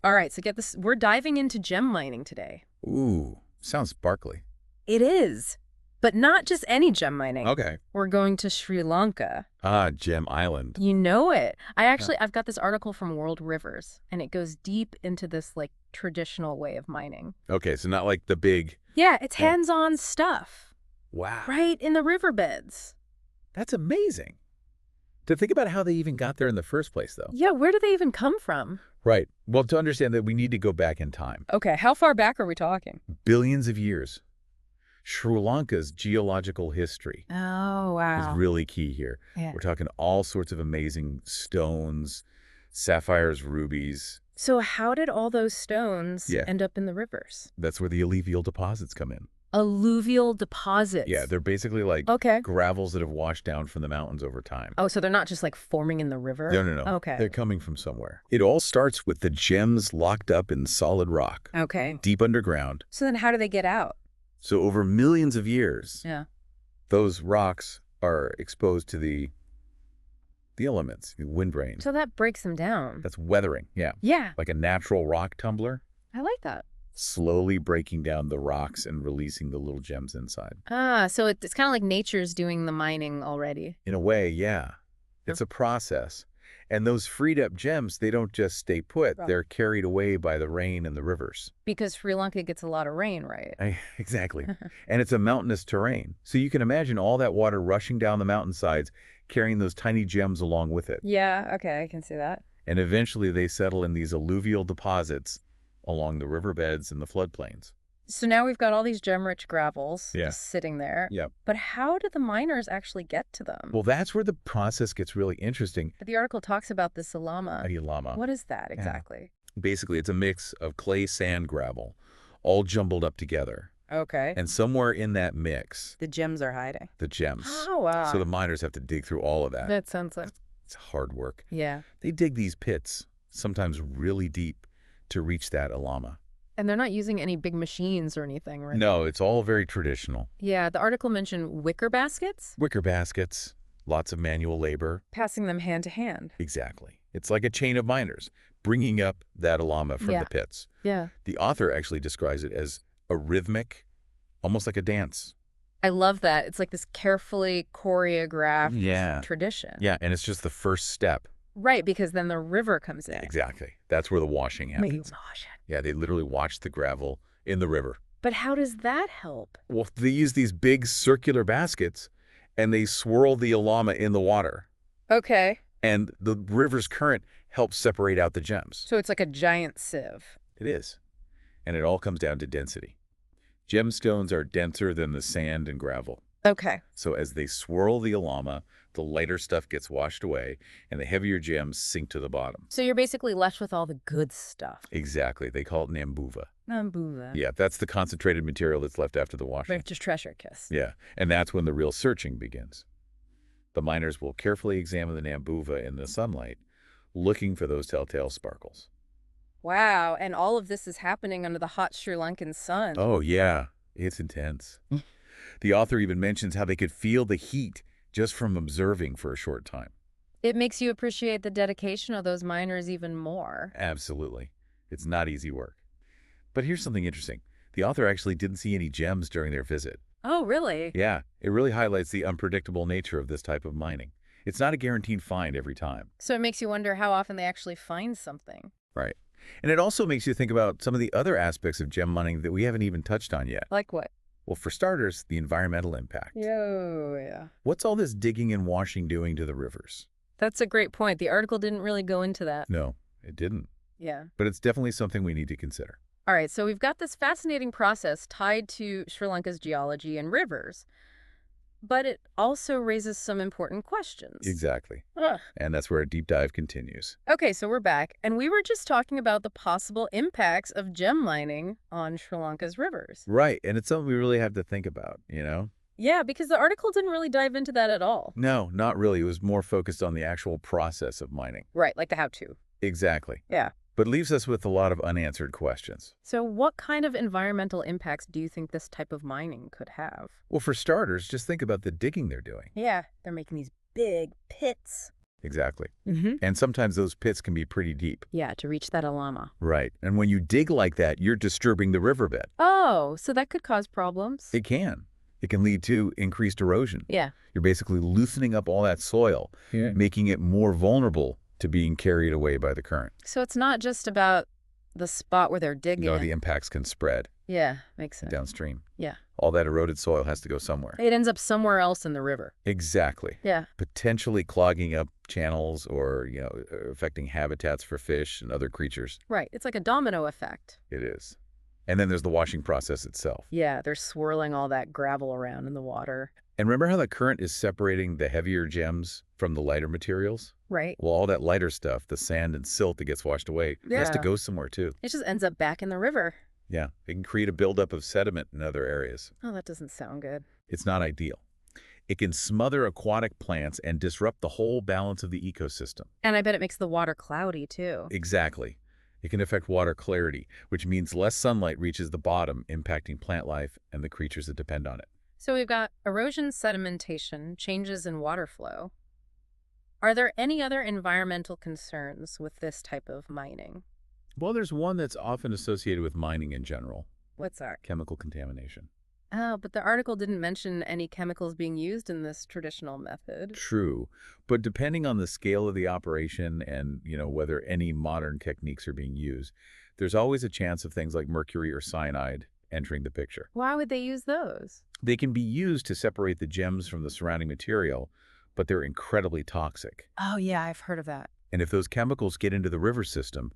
All right, so get this. We're diving into gem mining today. Ooh, sounds sparkly. It is. But not just any gem mining. Okay. We're going to Sri Lanka. Ah, Gem Island. You know it. Yeah. I've got this article from World Rivers, and it goes deep into this, like, traditional way of mining. Okay, so not like the big... Yeah, it's Yeah. hands-on stuff. Wow. Right in the riverbeds. That's amazing. To think about how they even got there in the first place, though. Yeah, where do they even come from? Right. Well, to understand that, we need to go back in time. Okay, how far back are we talking? Billions of years. Sri Lanka's geological history Oh, is wow. really key here. Yeah. We're talking all sorts of amazing stones, sapphires, rubies. So how did all those stones Yeah. end up in the rivers? That's where the alluvial deposits come in. Alluvial deposits. Yeah, they're basically like Okay. gravels that have washed down from the mountains over time. Oh, so they're not just like forming in the river? No, no, no. Okay. They're coming from somewhere. It all starts with the gems locked up in solid rock, Okay. deep underground. So then how do they get out? So over millions of years, Yeah. those rocks are exposed to the elements, the wind rain. So that breaks them down. That's weathering, yeah. Yeah, Like a natural rock tumbler, I like that. slowly breaking down the rocks and releasing the little gems inside. Ah, so it's kind of like nature's doing the mining already. In a way, yeah. It's a process. And those freed up gems, they don't just stay put. Right. They're carried away by the rain and the rivers. Because Sri Lanka gets a lot of rain, right? Exactly. And it's a mountainous terrain. So you can imagine all that water rushing down the mountainsides, carrying those tiny gems along with it. Yeah, okay, I can see that. And eventually they settle in these alluvial deposits along the riverbeds and the floodplains. So now we've got all these gem-rich gravels Yeah. just sitting there. Yep. But how do the miners actually get to them? Well, that's where the process gets really interesting. The article talks about the salama. Lama. What is that exactly? Basically, it's a mix of clay, sand, gravel, all jumbled up together. Okay. And somewhere in that mix, The gems are hiding. the gems. Oh, wow. So the miners have to dig through all of that. That sounds like... It's hard work. Yeah. They dig these pits, sometimes really deep, to reach that alama. And they're not using any big machines or anything, right? No, it's all very traditional. Yeah, the article mentioned wicker baskets, Wicker baskets, lots of manual labor. passing them hand to hand. Exactly. It's like a chain of miners, bringing up that alama from Yeah. the pits. Yeah. The author actually describes it as a rhythmic, almost like a dance. I love that. It's like this carefully choreographed Yeah. tradition. Yeah, and it's just the first step. Right, because then the river comes in. Exactly. That's where the washing happens. Gosh. Yeah, they literally wash the gravel in the river. But how does that help? Well, they use these big circular baskets, and they swirl the alama in the water. Okay. And the river's current helps separate out the gems. So it's like a giant sieve. It is. And it all comes down to density. Gemstones are denser than the sand and gravel. Okay. So as they swirl the alama, the lighter stuff gets washed away, and the heavier gems sink to the bottom. So you're basically left with all the good stuff. Exactly. They call it nambuva. Nambuva. Yeah, that's the concentrated material that's left after the washing. But just treasure kiss. Yeah, and that's when the real searching begins. The miners will carefully examine the nambuva in the sunlight, looking for those telltale sparkles. Wow, and all of this is happening under the hot Sri Lankan sun. Oh, yeah, it's intense. The author even mentions how they could feel the heat just from observing for a short time. It makes you appreciate the dedication of those miners even more. Absolutely. It's not easy work. But here's something interesting. The author actually didn't see any gems during their visit. Oh, really? Yeah, it really highlights the unpredictable nature of this type of mining. It's not a guaranteed find every time. So it makes you wonder how often they actually find something. Right. And it also makes you think about some of the other aspects of gem mining that we haven't even touched on yet. Like what? Well, for starters, the environmental impact. Yeah. What's all this digging and washing doing to the rivers? That's a great point. The article didn't really go into that. No, it didn't. Yeah. But it's definitely something we need to consider. All right, so we've got this fascinating process tied to Sri Lanka's geology and rivers, but it also raises some important questions. Exactly. Ugh. And that's where our deep dive continues. Okay, so we're back, and we were just talking about the possible impacts of gem mining on Sri Lanka's rivers. Right. And it's something we really have to think about, you know? Yeah, because the article didn't really dive into that at all. No, not really. It was more focused on the actual process of mining. Right, like the how-to. Exactly. Yeah. But leaves us with a lot of unanswered questions. So what kind of environmental impacts do you think this type of mining could have? Well, for starters, just think about the digging they're doing. Yeah, they're making these big pits. Exactly. Mm-hmm. And sometimes those pits can be pretty deep. Yeah, to reach that alama. Right. And when you dig like that, you're disturbing the riverbed. Oh, so that could cause problems. It can. It can lead to increased erosion. Yeah. You're basically loosening up all that soil, making it more vulnerable to being carried away by the current. So it's not just about the spot where they're digging No, it. the impacts can spread Yeah, makes sense. downstream. Yeah. All that eroded soil has to go somewhere. It ends up somewhere else in the river. Exactly. Yeah. Potentially clogging up channels or, affecting habitats for fish and other creatures. Right. It's like a domino effect. It is. And then there's the washing process itself. Yeah, they're swirling all that gravel around in the water. And remember how the current is separating the heavier gems from the lighter materials? Right. Well, all that lighter stuff, the sand and silt that gets washed away, has to Yeah. go somewhere too. It just ends up back in the river. Yeah, it can create a buildup of sediment in other areas. Oh, that doesn't sound good. It's not ideal. It can smother aquatic plants and disrupt the whole balance of the ecosystem. And I bet it makes the water cloudy, too. Exactly. It can affect water clarity, which means less sunlight reaches the bottom, impacting plant life and the creatures that depend on it. So we've got erosion, sedimentation, changes in water flow. Are there any other environmental concerns with this type of mining? Well, there's one that's often associated with mining in general, What's that? chemical contamination. Oh, but the article didn't mention any chemicals being used in this traditional method. True, but depending on the scale of the operation and, whether any modern techniques are being used, there's always a chance of things like mercury or cyanide entering the picture. Why would they use those? They can be used to separate the gems from the surrounding material, but they're incredibly toxic. Oh, yeah, I've heard of that. And if those chemicals get into the river system,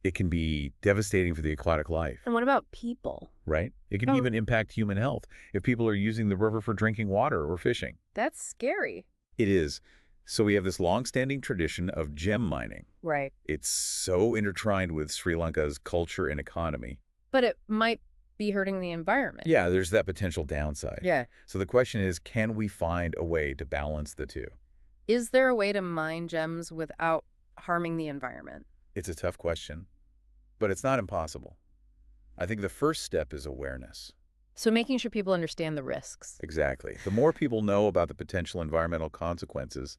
it can be devastating for the aquatic life, And what about people? right? It can Oh. even impact human health if people are using the river for drinking water or fishing. That's scary. It is. So we have this long-standing tradition of gem mining. Right. It's so intertwined with Sri Lanka's culture and economy. But it might be hurting the environment. Yeah, there's that potential downside. Yeah. So the question is, can we find a way to balance the two? Is there a way to mine gems without harming the environment? It's a tough question, but it's not impossible. I think the first step is awareness. So making sure people understand the risks. Exactly. The more people know about the potential environmental consequences,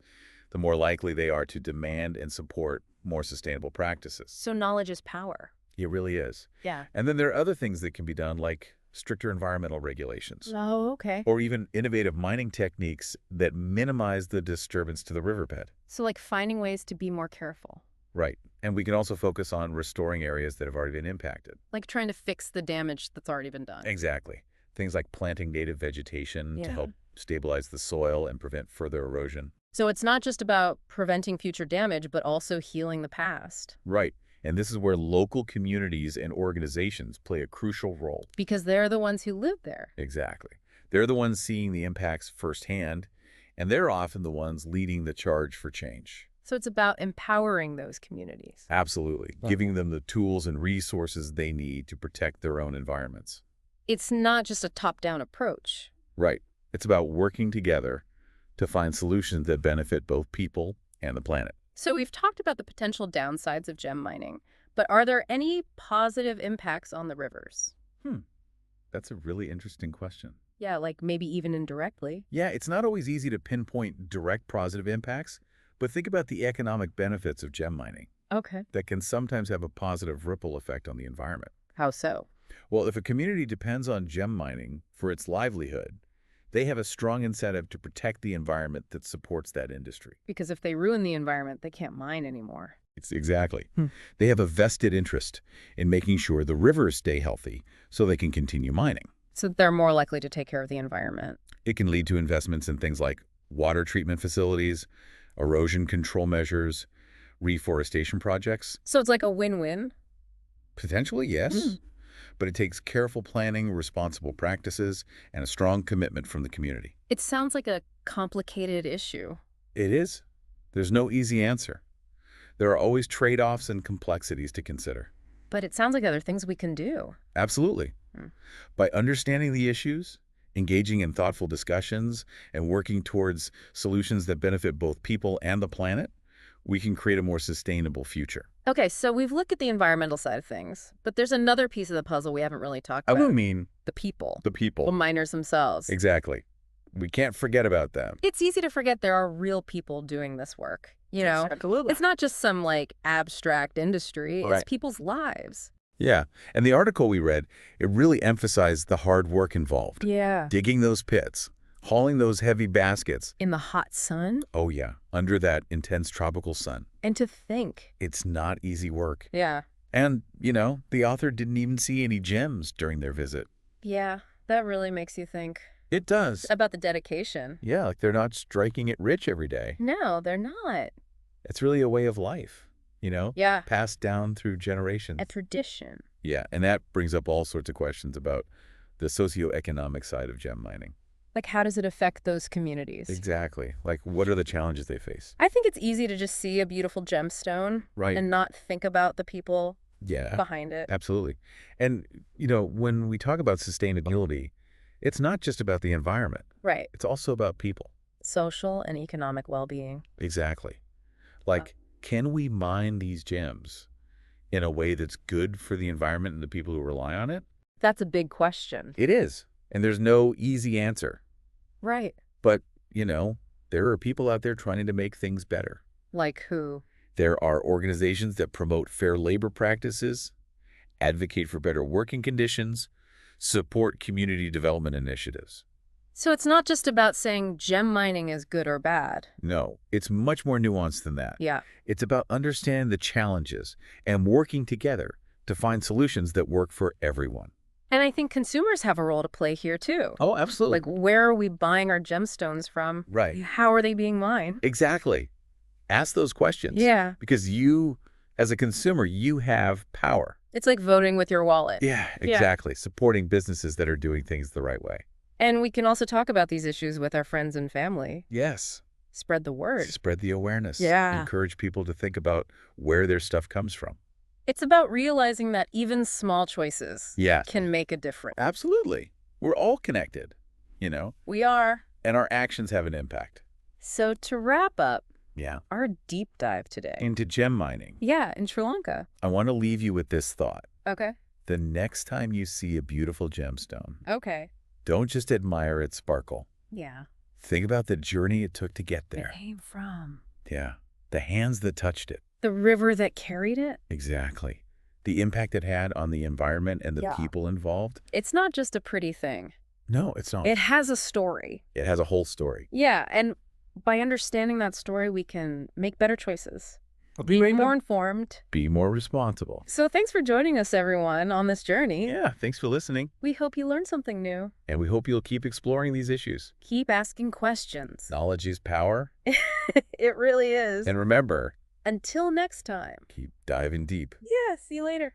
the more likely they are to demand and support more sustainable practices. So knowledge is power. It really is. Yeah. And then there are other things that can be done, like stricter environmental regulations, Oh, okay. or even innovative mining techniques that minimize the disturbance to the riverbed. So like finding ways to be more careful. Right. And we can also focus on restoring areas that have already been impacted. Like trying to fix the damage that's already been done. Exactly. Things like planting native vegetation to Yeah. help stabilize the soil and prevent further erosion. So it's not just about preventing future damage, but also healing the past. Right. And this is where local communities and organizations play a crucial role. Because they're the ones who live there. Exactly. They're the ones seeing the impacts firsthand, and they're often the ones leading the charge for change. So it's about empowering those communities. Absolutely. Giving them the tools and resources they need to protect their own environments. It's not just a top-down approach. Right. It's about working together to find solutions that benefit both people and the planet. So we've talked about the potential downsides of gem mining, but are there any positive impacts on the rivers? That's a really interesting question. Yeah, like maybe even indirectly. Yeah, it's not always easy to pinpoint direct positive impacts, but think about the economic benefits of gem mining Okay. that can sometimes have a positive ripple effect on the environment. How so? Well, if a community depends on gem mining for its livelihood, they have a strong incentive to protect the environment that supports that industry. Because if they ruin the environment, they can't mine anymore. It's exactly. They have a vested interest in making sure the rivers stay healthy so they can continue mining. So they're more likely to take care of the environment. It can lead to investments in things like water treatment facilities, erosion control measures, reforestation projects. So it's like a win-win. Potentially, yes. But it takes careful planning, responsible practices, and a strong commitment from the community. It sounds like a complicated issue. It is. There's no easy answer. There are always trade-offs and complexities to consider. But it sounds like there are things we can do. Absolutely. By understanding the issues, engaging in thoughtful discussions, and working towards solutions that benefit both people and the planet, we can create a more sustainable future. Okay, so we've looked at the environmental side of things, but there's another piece of the puzzle we haven't really talked I about. would mean The people. the The people. miners themselves. Exactly. We can't forget about them. It's easy to forget there are real people doing this work, you know? Absolutely. It's not just some, like, abstract industry. It's Right. people's lives. Yeah. And the article we read, it really emphasized the hard work involved. Yeah. Digging those pits, hauling those heavy baskets. In the hot sun. Oh, yeah. Under that intense tropical sun. And to think. It's not easy work. Yeah. And, the author didn't even see any gems during their visit. Yeah. That really makes you think It does. about the dedication. Yeah, like they're not striking it rich every day. No, they're not. It's really a way of life, Yeah. passed down through generations. A tradition. Yeah, and that brings up all sorts of questions about the socioeconomic side of gem mining. Like, how does it affect those communities? Exactly. Like, what are the challenges they face? I think it's easy to just see a beautiful gemstone Right. and not think about the people Yeah, behind it. absolutely. And, when we talk about sustainability, it's not just about the environment. Right. It's also about people. Social and economic well-being. Exactly. Like, can we mine these gems in a way that's good for the environment and the people who rely on it? That's a big question. It is. And there's no easy answer. Right. But, there are people out there trying to make things better. Like who? There are organizations that promote fair labor practices, advocate for better working conditions, support community development initiatives. So it's not just about saying gem mining is good or bad. No, it's much more nuanced than that. Yeah. It's about understanding the challenges and working together to find solutions that work for everyone. And I think consumers have a role to play here, too. Oh, absolutely. Like, where are we buying our gemstones from? Right. How are they being mined? Exactly. Ask those questions. Yeah. Because you, as a consumer, you have power. It's like voting with your wallet. Yeah, exactly. Supporting businesses that are doing things the right way. And we can also talk about these issues with our friends and family. Yes. Spread the word. Spread the awareness. Yeah. Encourage people to think about where their stuff comes from. It's about realizing that even small choices Yeah. can make a difference. Absolutely. We're all connected, We are. and our actions have an impact. So to wrap up Yeah. our deep dive today. Into gem mining, Yeah, in Sri Lanka. I want to leave you with this thought. Okay. The next time you see a beautiful gemstone, Okay. don't just admire its sparkle. Yeah. Think about the journey it took to get Where there. it came from. Yeah. The hands that touched it. The river that carried it. Exactly. The impact it had on the environment and the Yeah. people involved. It's not just a pretty thing. No, it's not. It has a story. It has a whole story. Yeah, and by understanding that story, we can make better choices. Be Be more informed. Be more responsible. So thanks for joining us, everyone, on this journey. Yeah, thanks for listening. We hope you learned something new. And we hope you'll keep exploring these issues. Keep asking questions. Knowledge is power. It really is. And remember, Until next time. keep diving deep. Yeah, see you later.